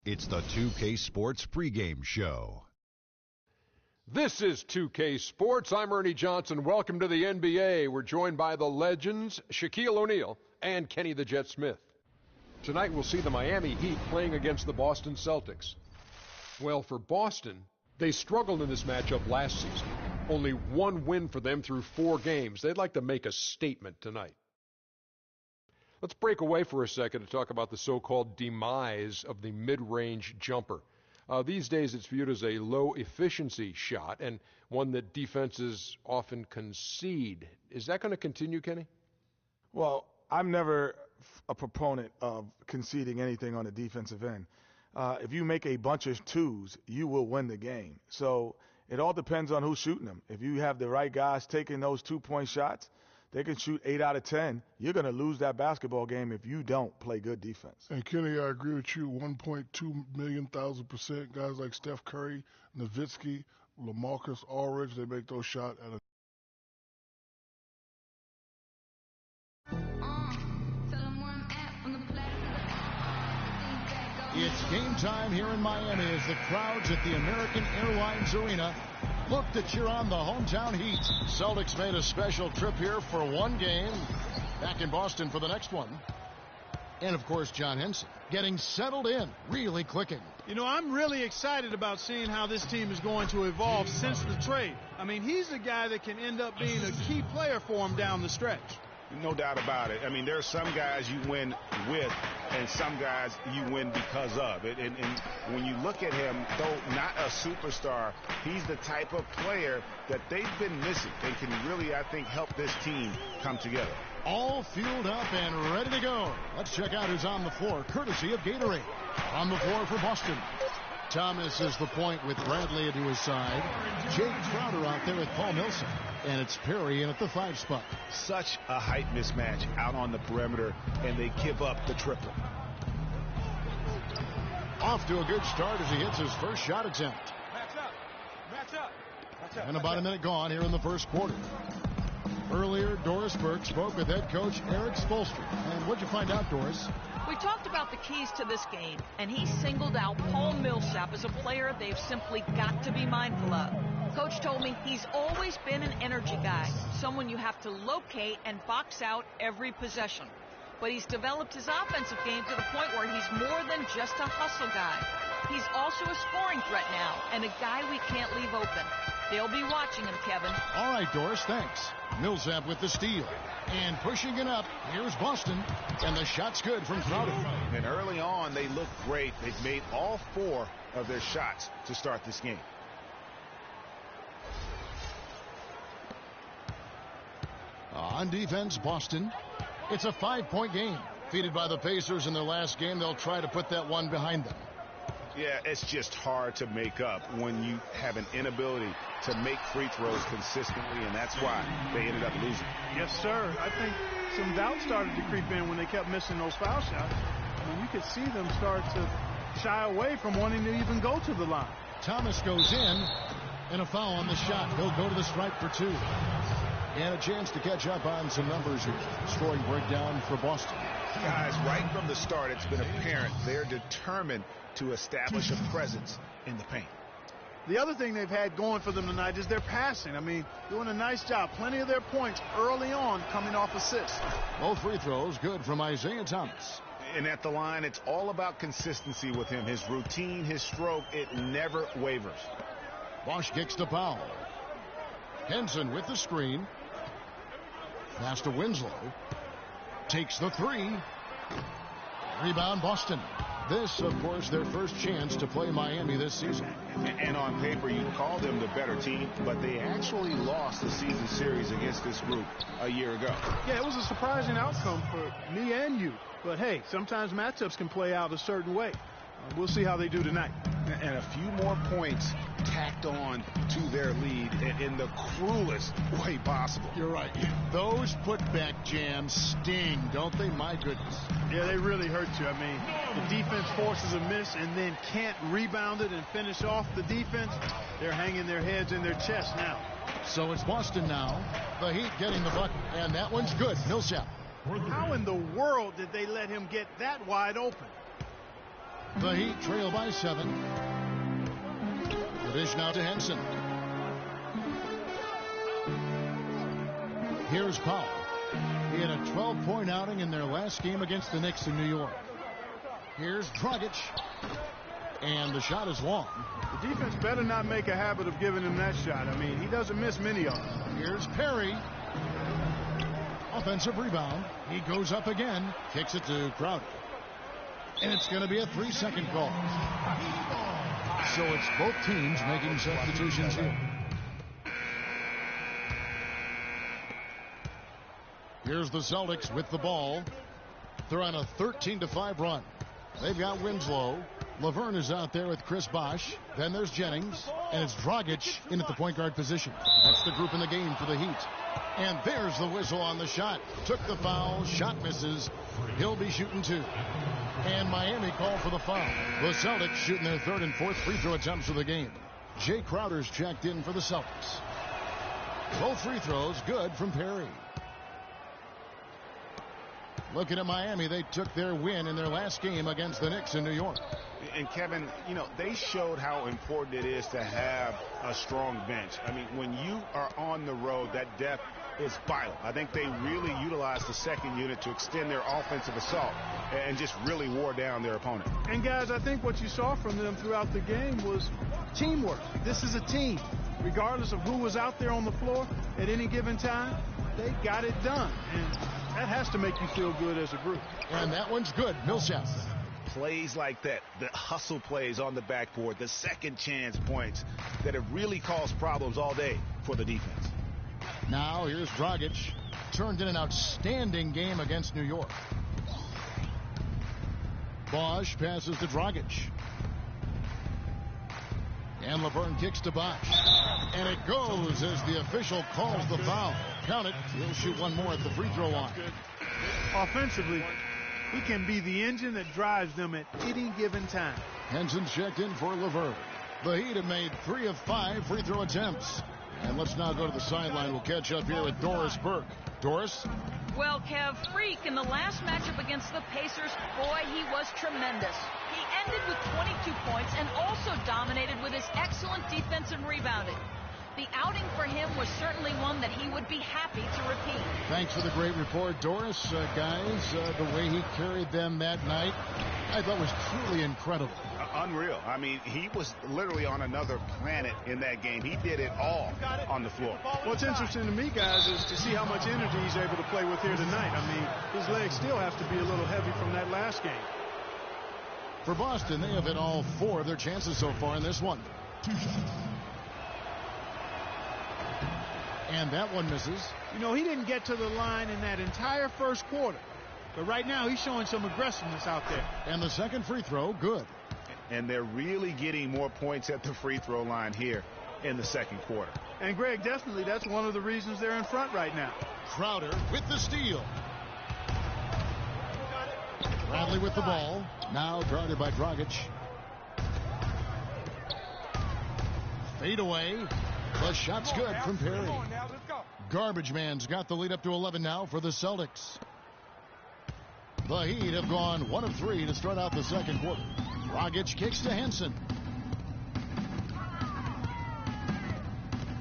It's the 2K Sports pregame show. This is 2K Sports. I'm Ernie Johnson. Welcome to the NBA. We're joined by the legends, Shaquille O'Neal and Kenny the Jet Smith. Tonight we'll see the Miami Heat playing against the Boston Celtics. Well, for Boston, they struggled in this matchup last season. Only one win for them through 4 games. They'd like to make a statement tonight. Let's break away for a second to talk about the so-called demise of the mid-range jumper. These days it's viewed as a low-efficiency shot and one that defenses often concede. Is that going to continue, Kenny? Well, I'm never a proponent of conceding anything on the defensive end. If you make a bunch of twos, you will win the game. So it all depends on who's shooting them. If you have the right guys taking those 2-point shots, they can shoot 8 out of 10. You're going to lose that basketball game if you don't play good defense. And Kenny, I agree with you 1.2 million thousand %. Guys like Steph Curry, Nowitzki, LaMarcus Aldridge, they make those shots at a It's game time here in Miami as the crowds at the American Airlines Arena look to cheer on the hometown Heat. Celtics made a special trip here for one game, back in Boston for the next one. And, of course, John Henson getting settled in, really clicking. You know, I'm really excited about seeing how this team is going to evolve since the trade. I mean, he's the guy that can end up being a key player for him down the stretch. No doubt about it. I mean, there are some guys you win with and some guys you win because of it. And when you look at him, though not a superstar, he's the type of player that they've been missing and can really, I think, help this team come together. All fueled up and ready to go. Let's check out who's on the floor, courtesy of Gatorade. On the floor for Boston, Thomas is the point with Bradley to his side. Jake Crowder out there with Paul Millsap. And it's Perry in at the 5 spot. Such a height mismatch out on the perimeter, and they give up the triple. Off to a good start as he hits his first shot attempt. Match up. And about a minute gone here in the first quarter. Earlier, Doris Burke spoke with head coach Eric Spoelstra. And what'd you find out, Doris? We talked about the keys to this game, and he singled out Paul Millsap as a player they've simply got to be mindful of. Coach told me he's always been an energy guy, someone you have to locate and box out every possession. But he's developed his offensive game to the point where he's more than just a hustle guy. He's also a scoring threat now, and a guy we can't leave open. They'll be watching him, Kevin. All right, Doris, thanks. Millsap with the steal. And pushing it up, here's Boston. And the shot's good from Crowder. And early on, they look great. They've made all 4 of their shots to start this game. On defense, Boston. It's a 5-point game. Defeated by the Pacers in their last game, they'll try to put that one behind them. Yeah, it's just hard to make up when you have an inability to make free throws consistently, and that's why they ended up losing. Yes, sir. I think some doubt started to creep in when they kept missing those foul shots. I mean, you could see them start to shy away from wanting to even go to the line. Thomas goes in, and a foul on the shot. He'll go to the stripe for 2. And a chance to catch up on some numbers here. Scoring breakdown for Boston. Guys, right from the start, it's been apparent they're determined to establish a presence in the paint. The other thing they've had going for them tonight is their passing. I mean, doing a nice job. Plenty of their points early on coming off assists. Both free throws good from Isaiah Thomas. And at the line, it's all about consistency with him. His routine, his stroke, it never wavers. Bosch kicks to Powell. Henson with the screen. Pass to Winslow. Takes the 3. Rebound Boston. This, of course, their first chance to play Miami this season. And on paper, you'd call them the better team, but they actually lost the season series against this group a year ago. Yeah, it was a surprising outcome for me and you. But, hey, sometimes matchups can play out a certain way. We'll see how they do tonight. And a few more points tacked on to their lead in the cruelest way possible. You're right. Those putback jams sting, don't they? My goodness. Yeah, they really hurt you. I mean, the defense forces a miss and then can't rebound it and finish off the defense. They're hanging their heads in their chest now. So it's Boston now. The Heat getting the bucket, and that one's good. Millsap. How in the world did they let him get that wide open? The Heat trail by 7. The dish now to Henson. Here's Powell. He had a 12-point outing in their last game against the Knicks in New York. Here's Dragic. And the shot is long. The defense better not make a habit of giving him that shot. I mean, he doesn't miss many of them. Here's Perry. Offensive rebound. He goes up again. Kicks it to Crowder. And it's going to be a 3-second call. So it's both teams making substitutions here. Here's the Celtics with the ball. They're on a 13-5 run. They've got Winslow. Laverne is out there with Chris Bosh. Then there's Jennings. And it's Dragic in at the point guard position. That's the group in the game for the Heat. And there's the whistle on the shot. Took the foul. Shot misses. He'll be shooting 2. And Miami called for the foul. The Celtics shooting their 3rd and 4th free throw attempts of the game. Jay Crowder's checked in for the Celtics. Both free throws good from Perry. Looking at Miami, they took their win in their last game against the Knicks in New York. And Kevin, you know, they showed how important it is to have a strong bench. I mean, when you are on the road, that depth is vital. I think they really utilized the second unit to extend their offensive assault and just really wore down their opponent. And guys, I think what you saw from them throughout the game was teamwork. This is a team. Regardless of who was out there on the floor at any given time, they got it done. And that has to make you feel good as a group. And that one's good. Millsap. Plays like that, the hustle plays on the backboard, the second chance points that have really caused problems all day for the defense. Now here's Dragic. Turned in an outstanding game against New York. Bosh passes to Dragic. And Laverne kicks to Bosh. And it goes as the official calls the foul. Count it. He'll shoot one more at the free throw line. Offensively, he can be the engine that drives them at any given time. Henson's checked in for Laverne. The Heat have made 3 of 5 free throw attempts. And let's now go to the sideline. We'll catch up here with Doris Burke. Doris? Well, Kev, Freak in the last matchup against the Pacers, boy, he was tremendous. He ended with 22 points and also dominated with his excellent defense and rebounding. The outing for him was certainly one that he would be happy to repeat. Thanks for the great report, Doris. Guys, the way he carried them that night, I thought was truly incredible. Unreal. I mean, he was literally on another planet in that game. He did it all on the floor. What's interesting to me, guys, is to see how much energy he's able to play with here tonight. I mean, his legs still have to be a little heavy from that last game. For Boston, they have hit all 4 of their chances so far in this one. And that one misses. You know, he didn't get to the line in that entire first quarter. But right now, he's showing some aggressiveness out there. And the second free throw, good. And they're really getting more points at the free throw line here in the second quarter. And, Greg, definitely that's one of the reasons they're in front right now. Crowder with the steal. Bradley with the ball. Now guarded by Dragic. Fade away. The shot's good from Perry. Garbage Man's got the lead up to 11 now for the Celtics. The Heat have gone 1 of 3 to start out the second quarter. Dragic kicks to Henson.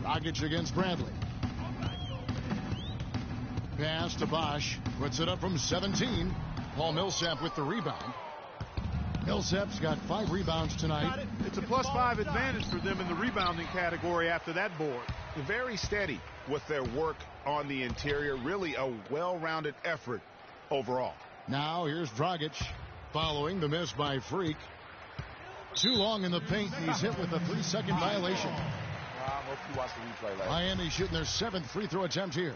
Dragic against Bradley. Pass to Bosh. Puts it up from 17. Paul Millsap with the rebound. Millsap's got 5 rebounds tonight. It's a +5 advantage for them in the rebounding category after that board. Very steady with their work on the interior. Really a well-rounded effort overall. Now here's Dragic following the miss by Freak. Too long in the paint. He's hit with a 3-second violation. Miami shooting their 7th free throw attempt here.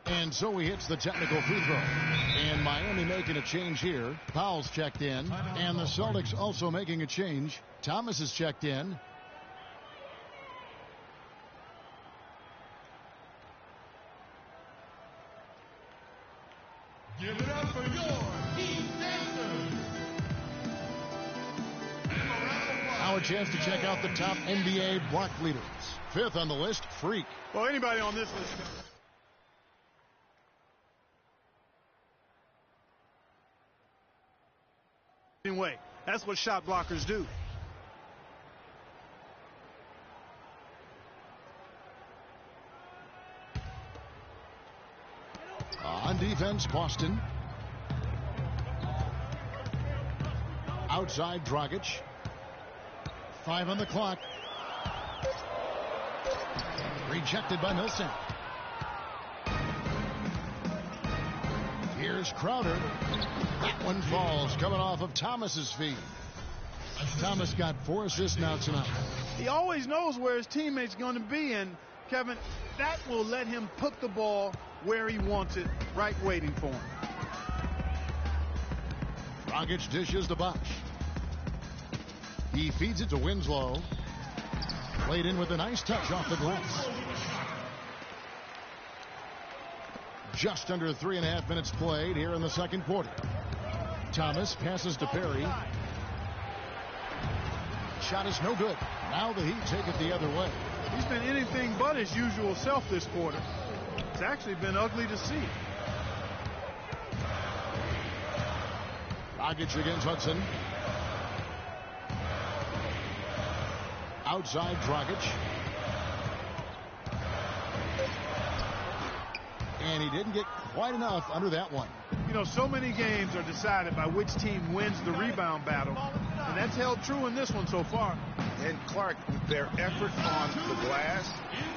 And so he hits the technical free throw. And Miami making a change here. Powell's checked in. And the Celtics also making a change. Thomas is checked in. Give it up for your Heat Dancers. Now a chance to check out the top NBA block leaders. 5th on the list, Freak. Well, anybody on this list. same way. That's what shot blockers do. On defense, Boston. Outside, Dragic. 5 on the clock. Rejected by Millsap. Here's Crowder. That one falls, coming off of Thomas's feet. Thomas got 4 assists now tonight. He always knows where his teammate's going to be, and Kevin, that will let him put the ball where he wants it, right waiting for him. Dragic dishes to Bosch. He feeds it to Winslow. Played in with a nice touch off the glass. Just under 3.5 minutes played here in the second quarter. Thomas passes to Perry. Shot is no good. Now the Heat take it the other way. He's been anything but his usual self this quarter. It's actually been ugly to see. Dragic against Hudson. Outside, Dragic. And he didn't get quite enough under that one. You know, so many games are decided by which team wins the rebound battle. And that's held true in this one so far. And Clark, their effort on the glass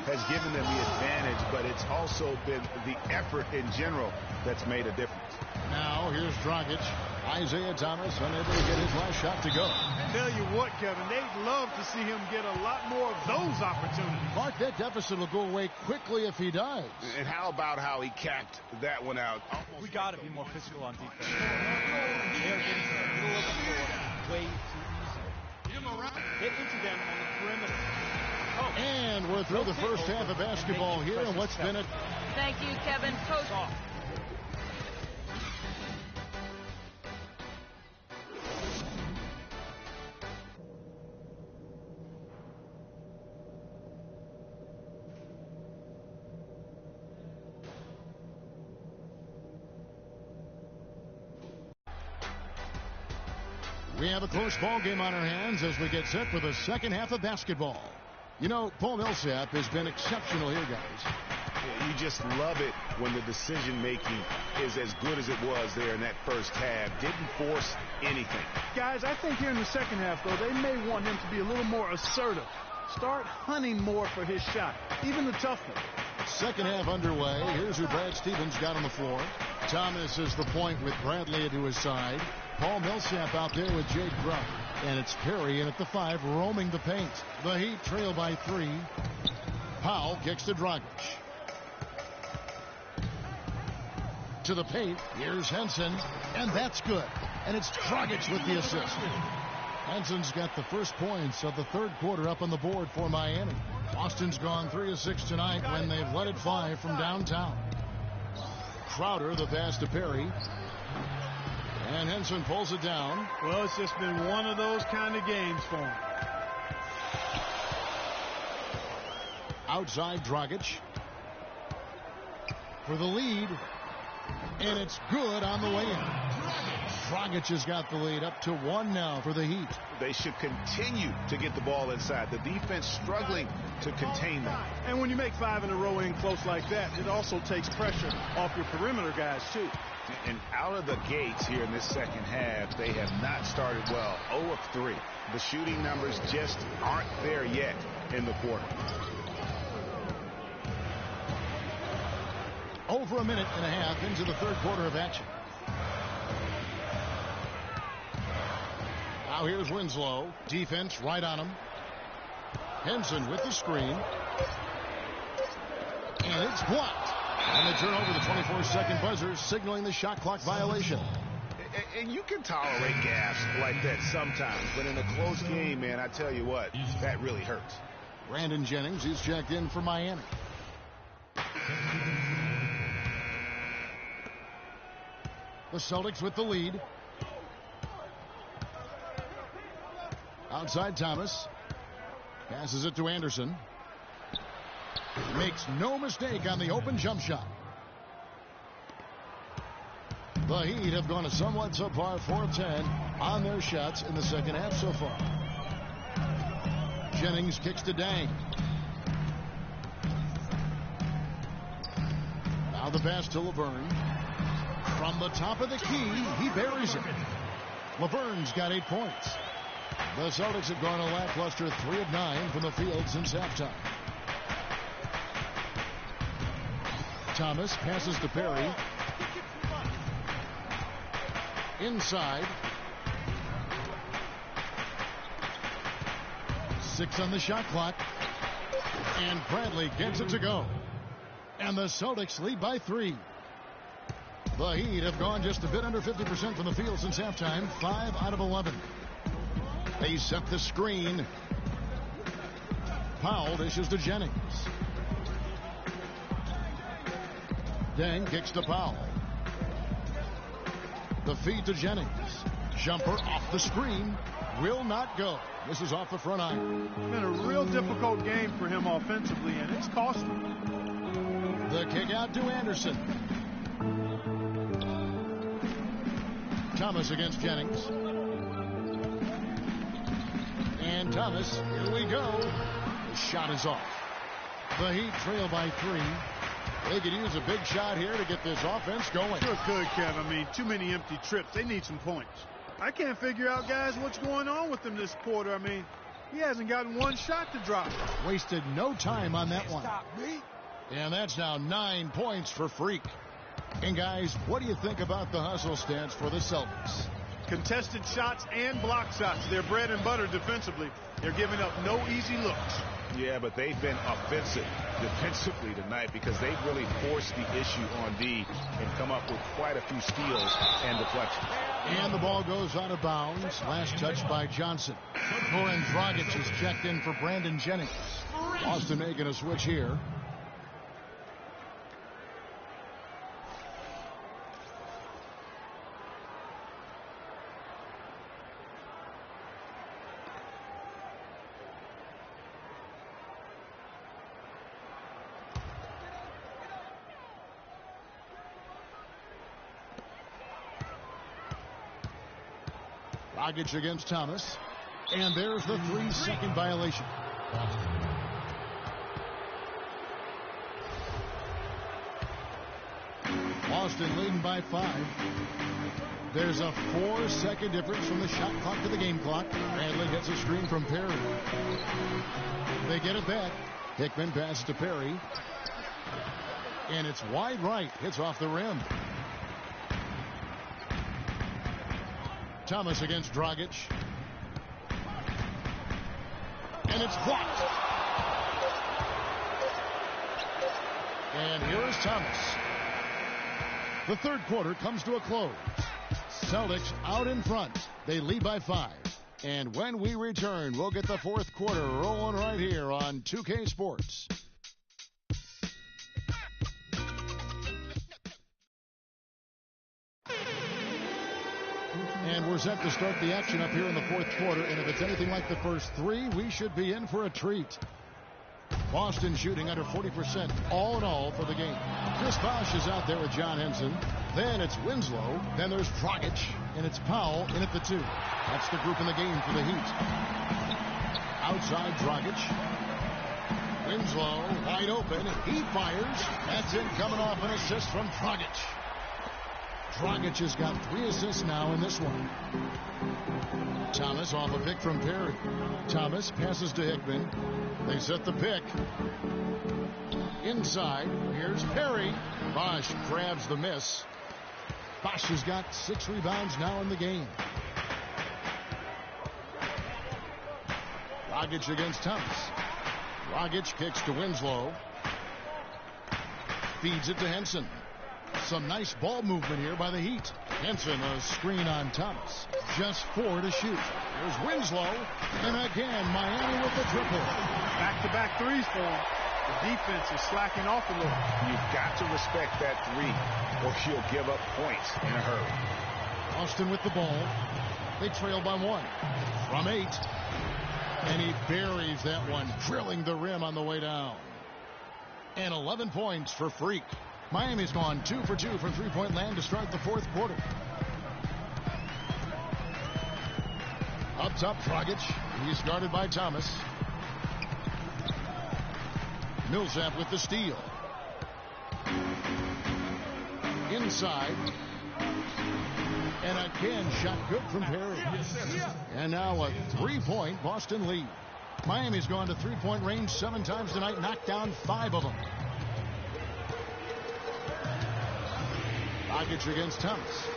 has given them the advantage, but it's also been the effort in general that's made a difference. Now here's Dragic. Isaiah Thomas unable to get his last shot to go. Tell you what, Kevin, they'd love to see him get a lot more of those opportunities. Mark, that deficit will go away quickly if he does. And how about how he capped that one out? We got to be more physical on defense. They're getting to the middle of the floor way too easy. Hit into them on the perimeter. Oh. And we're through the first half of basketball here. And what's been it? Thank you, Kevin. Coach. We have a close ball game on our hands as we get set for the second half of basketball. You know, Paul Millsap has been exceptional here, guys. You just love it when the decision-making is as good as it was there in that first half. Didn't force anything. Guys, I think here in the second half, though, they may want him to be a little more assertive. Start hunting more for his shot, even the tough one. Second half underway. Here's who Brad Stevens got on the floor. Thomas is the point with Bradley to his side. Paul Millsap out there with Jake Grubb. And it's Perry in at the 5, roaming the paint. The Heat trail by 3. Powell kicks to Dragic. To the paint. Here's Henson. And that's good. And it's Dragic with the assist. Henson's got the first points of the third quarter up on the board for Miami. Boston's gone 3 of 6 tonight when they've let it fly from downtown. Crowder, the pass to Perry. And Henson pulls it down. Well, it's just been one of those kind of games for him. Outside, Dragic. For the lead. And it's good on the way in. Dragic has got the lead up to 1 now for the Heat. They should continue to get the ball inside. The defense struggling to contain them. And when you make 5 in a row in close like that, it also takes pressure off your perimeter guys, too. And out of the gates here in this second half, they have not started well. 0 of 3. The shooting numbers just aren't there yet in the quarter. Over a minute and a half into the third quarter of action. Now here's Winslow. Defense right on him. Henson with the screen. And it's blocked. And they turn over the 24-second buzzer, signaling the shot clock violation. And you can tolerate gaffes like that sometimes, but in a close game, man, I tell you what, that really hurts. Brandon Jennings, he's checked in for Miami. The Celtics with the lead. Outside Thomas. Passes it to Anderson. Makes no mistake on the open jump shot. The Heat have gone a somewhat subpar 4-10 on their shots in the second half so far. Jennings kicks to Dang. Now the pass to Laverne. From the top of the key, he buries it. Laverne's got 8 points. The Celtics have gone a lackluster 3 of 9 from the field since halftime. Thomas passes to Perry. Inside. 6 on the shot clock. And Bradley gets it to go. And the Celtics lead by 3. The Heat have gone just a bit under 50% from the field since halftime. 5 out of 11. They set the screen. Powell dishes to Jennings. Dang kicks to Powell. The feed to Jennings. Jumper off the screen. Will not go. This is off the front iron. It's been a real difficult game for him offensively, and it's cost him. The kick out to Anderson. Thomas against Jennings. And Thomas, here we go. The shot is off. The Heat trail by 3. They could use a big shot here to get this offense going. Sure could, Kev. I mean, too many empty trips. They need some points. I can't figure out, guys, what's going on with him this quarter. I mean, he hasn't gotten one shot to drop. Wasted no time on that one. And that's now 9 points for Freak. And, guys, what do you think about the hustle stance for the Celtics? Contested shots and block shots. They're bread and butter defensively. They're giving up no easy looks. Yeah, but they've been offensive defensively tonight because they've really forced the issue on D and come up with quite a few steals and deflections. And the ball goes out of bounds. Last touch by Johnson. Goran Dragic is checked in for Brandon Jennings. Boston making a switch here. Dragic against Thomas. And there's the 3-second violation. Boston leading by 5. There's a 4-second difference from the shot clock to the game clock. Bradley gets a screen from Perry. They get it back. Hickman passes to Perry. And it's wide right. Hits off the rim. Thomas against Dragic. And it's blocked. And here is Thomas. The third quarter comes to a close. Celtics out in front. They lead by 5. And when we return, we'll get the fourth quarter rolling right here on 2K Sports. And we're set to start the action up here in the fourth quarter. And if it's anything like the first 3, we should be in for a treat. Boston shooting under 40% all in all for the game. Chris Bosh is out there with John Henson. Then it's Winslow. Then there's Dragic. And it's Powell in at the 2. That's the group in the game for the Heat. Outside Dragic. Winslow wide open. He fires. That's it, coming off an assist from Dragic. Dragic has got 3 assists now in this one. Thomas off a pick from Perry. Thomas passes to Hickman. They set the pick. Inside, here's Perry. Bosh grabs the miss. Bosh has got 6 rebounds now in the game. Dragic against Thomas. Dragic kicks to Winslow. Feeds it to Henson. Some nice ball movement here by the Heat. Henson, a screen on Thomas. Just 4 to shoot. Here's Winslow. And again, Miami with the triple. Back-to-back threes for him. The defense is slacking off a little. You've got to respect that 3 or she'll give up points in a hurry. Austin with the ball. They trail by 1. From 8. And he buries that one, drilling the rim on the way down. And 11 points for Freak. Miami's gone 2 for 2 from three-point land to start the fourth quarter. Up top, Dragic. He's guarded by Thomas. Millsap with the steal. Inside. And again, shot good from Perry. And now a three-point Boston lead. Miami's gone to three-point range 7 times tonight, knocked down 5 of them. Dragic against Thomas.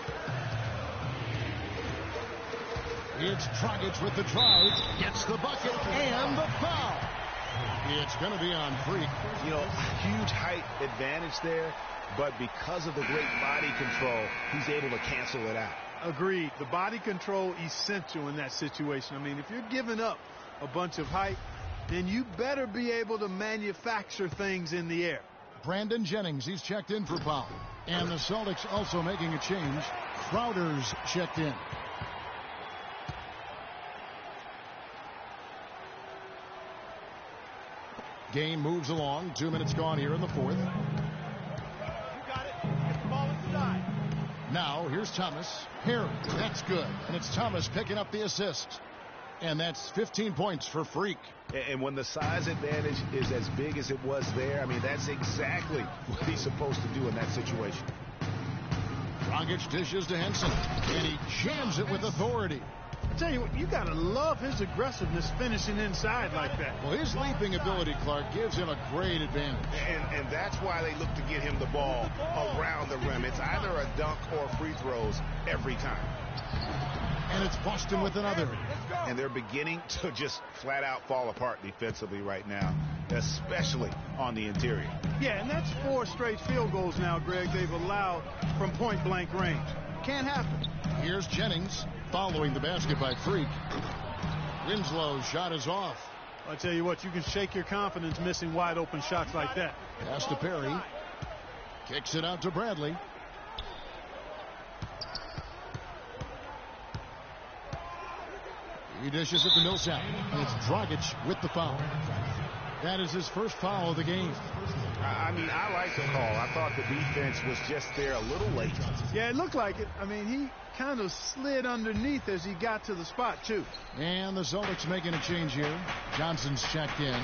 It's Dragic with the drive. Gets the bucket and the foul. It's going to be on Freak. You know, huge height advantage there, but because of the great body control, he's able to cancel it out. Agreed. The body control essential in that situation. I mean, if you're giving up a bunch of height, then you better be able to manufacture things in the air. Brandon Jennings, he's checked in for foul. And the Celtics also making a change. Crowder's checked in. Game moves along. 2 minutes gone here in the fourth. You got it. Get the ball inside. Now, here's Thomas. Perry, that's good. And it's Thomas picking up the assist. And that's 15 points for Freak. And when the size advantage is as big as it was there, I mean, that's exactly what he's supposed to do in that situation. Dragic dishes to Henson. And he jams it with authority. I tell you what, you got to love his aggressiveness finishing inside like that. Well, his leaping ability, Clark, gives him a great advantage. And that's why they look to get him the ball around the rim. It's either a dunk or free throws every time. And it's Boston with another. And they're beginning to just flat out fall apart defensively right now, especially on the interior. Yeah, and that's 4 straight field goals now, Greg, they've allowed from point-blank range. Can't happen. Here's Jennings following the basket by Freak. Winslow's shot is off. I tell you what, you can shake your confidence missing wide-open shots like that. Pass to Perry. Kicks it out to Bradley. He dishes it to Millsap. It's Dragic with the foul. That is his first foul of the game. I mean, I like the call. I thought the defense was just there a little late. Yeah, it looked like it. I mean, he kind of slid underneath as he got to the spot, too. And the Celtics making a change here. Johnson's checked in.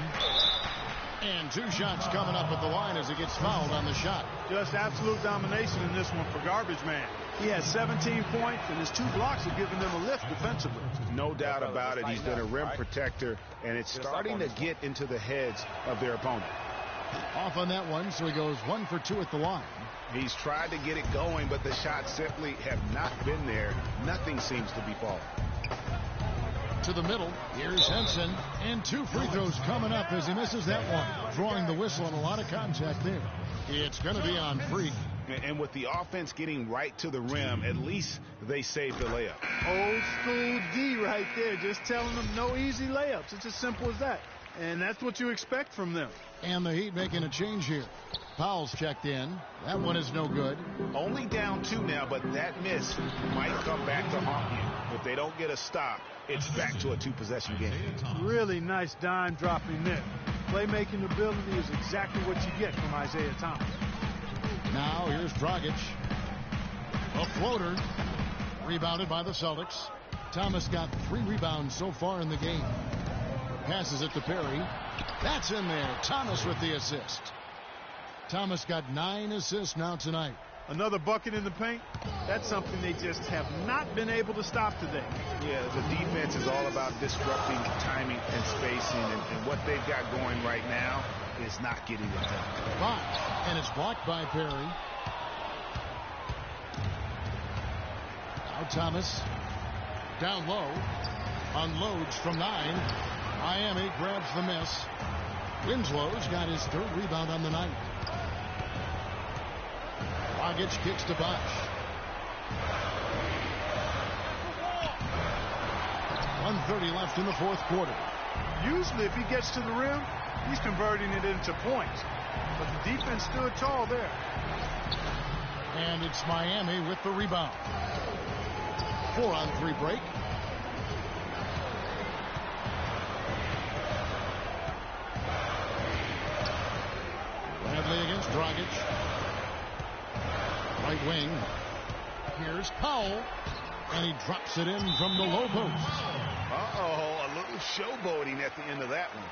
And 2 shots coming up at the line as he gets fouled on the shot. Just absolute domination in this one for Garbage Man. He has 17 points, and his 2 blocks are giving them a lift defensively. No doubt about it. He's been a rim protector, and it's starting to get into the heads of their opponent. Off on that one, so he goes 1 for 2 at the line. He's tried to get it going, but the shots simply have not been there. Nothing seems to be falling. To the middle, here's Henson, and 2 free throws coming up as he misses that one. Drawing the whistle and a lot of contact there. It's going to be on Freak. And with the offense getting right to the rim, at least they saved the layup. Old school D right there, just telling them no easy layups. It's as simple as that. And that's what you expect from them. And the Heat making a change here. Powell's checked in. That one is no good. Only down 2 now, but that miss might come back to haunt you. If they don't get a stop, it's back to a 2-possession game. Really nice dime dropping there. Playmaking ability is exactly what you get from Isaiah Thomas. Now here's Dragic. A floater. Rebounded by the Celtics. Thomas got 3 rebounds so far in the game. Passes it to Perry. That's in there. Thomas with the assist. Thomas got 9 assists now tonight. Another bucket in the paint. That's something they just have not been able to stop today. Yeah, the defense is all about disrupting timing and spacing, and what they've got going right now is not getting it done. 5, and it's blocked by Perry. Now Thomas down low, unloads from 9. Miami grabs the miss. Winslow's got his 3rd rebound on the night. Dragic kicks to Bosh. 1:30 left in the fourth quarter. Usually if he gets to the rim, he's converting it into points. But the defense stood tall there. And it's Miami with the rebound. 4-on-3 break. Bradley against Dragic. wing. Here's Powell, and he drops it in from the low post. Uh-oh, a little showboating at the end of that one.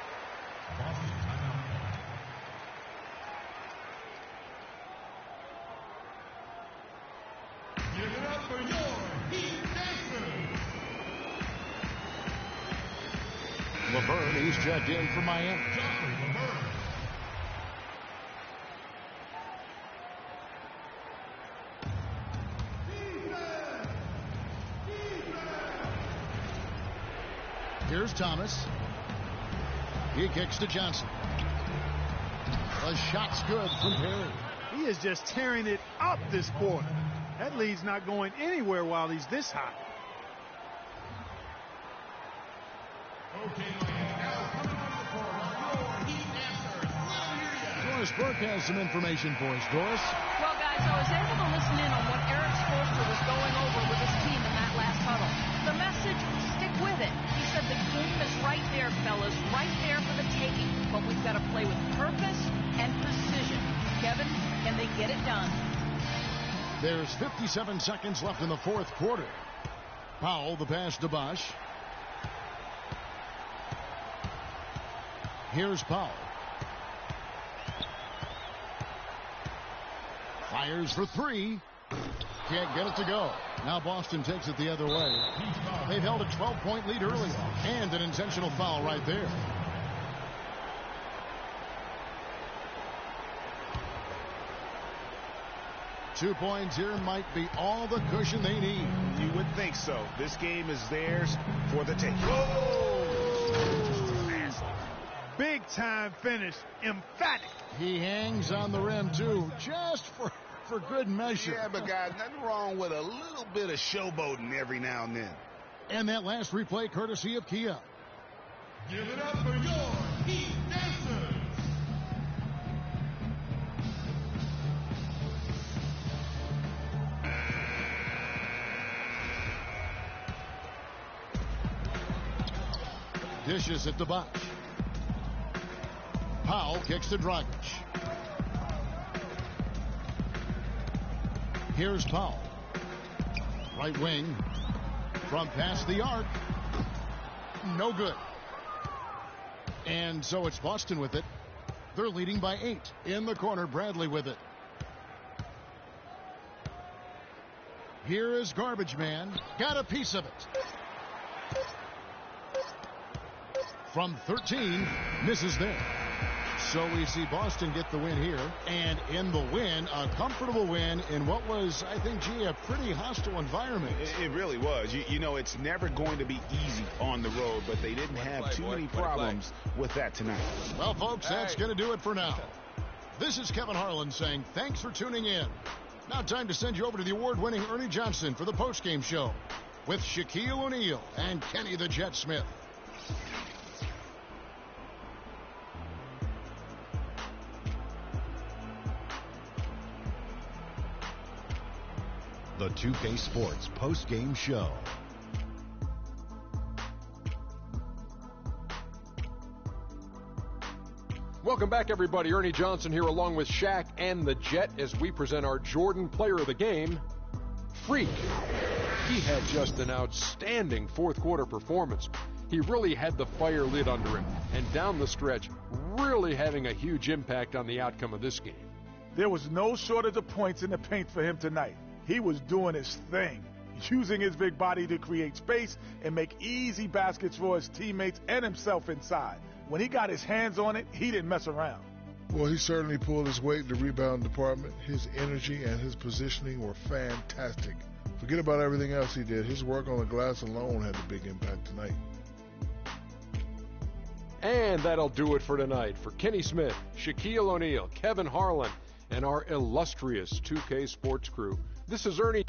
Give it up for your Heat Dancers. Laverne, he's checked in for Miami. Here's Thomas. He kicks to Johnson. The shot's good from Perry. He is just tearing it up this quarter. That lead's not going anywhere while he's this hot. Okay, now coming on the court are your Heat Dancers. We'll hear ya. Doris Burke has some information for us. Doris? Well, guys, I was able to listen in on what Eric Spoelstra was going over with his team in that last huddle. The message, stick with it. He said the game is right there, fellas, right there for the taking, but we've got to play with purpose and precision. Kevin, can they get it done? There's 57 seconds left in the fourth quarter. Powell, the pass to Bosch. Here's Powell. Fires for three. Can't get it to go. Now Boston takes it the other way. They've held a 12-point lead early, and an intentional foul right there. Two points here might be all the cushion they need. You would think so. This game is theirs for the taking. Big time finish. Emphatic. He hangs on the rim, too, just for good measure. Yeah, but guys, nothing wrong with a little bit of showboating every now and then. And that last replay courtesy of Kia. Give it up for your Heat Dancers. Dishes it to Bosch. Powell kicks to Dragic. Here's Powell. Right wing. From past the arc. No good. And so it's Boston with it. They're leading by 8. In the corner, Bradley with it. Here is Garbage Man. Got a piece of it. From 13, misses there. So we see Boston get the win here. And in the win, a comfortable win in what was, I think, a pretty hostile environment. It really was. You know, it's never going to be easy on the road, but they didn't have too many problems with that tonight. Well, folks, that's going to do it for now. This is Kevin Harlan saying thanks for tuning in. Now time to send you over to the award-winning Ernie Johnson for the postgame show with Shaquille O'Neal and Kenny the Jet Smith. The 2K Sports post-game show. Welcome back, everybody. Ernie Johnson here along with Shaq and the Jet as we present our Jordan Player of the Game, Freak. He had just an outstanding fourth quarter performance. He really had the fire lit under him, and down the stretch, really having a huge impact on the outcome of this game. There was no shortage of points in the paint for him tonight. He was doing his thing, using his big body to create space and make easy baskets for his teammates and himself inside. When he got his hands on it, he didn't mess around. Well, he certainly pulled his weight in the rebound department. His energy and his positioning were fantastic. Forget about everything else he did. His work on the glass alone had a big impact tonight. And that'll do it for tonight. For Kenny Smith, Shaquille O'Neal, Kevin Harlan, and our illustrious 2K Sports crew, this is Ernie.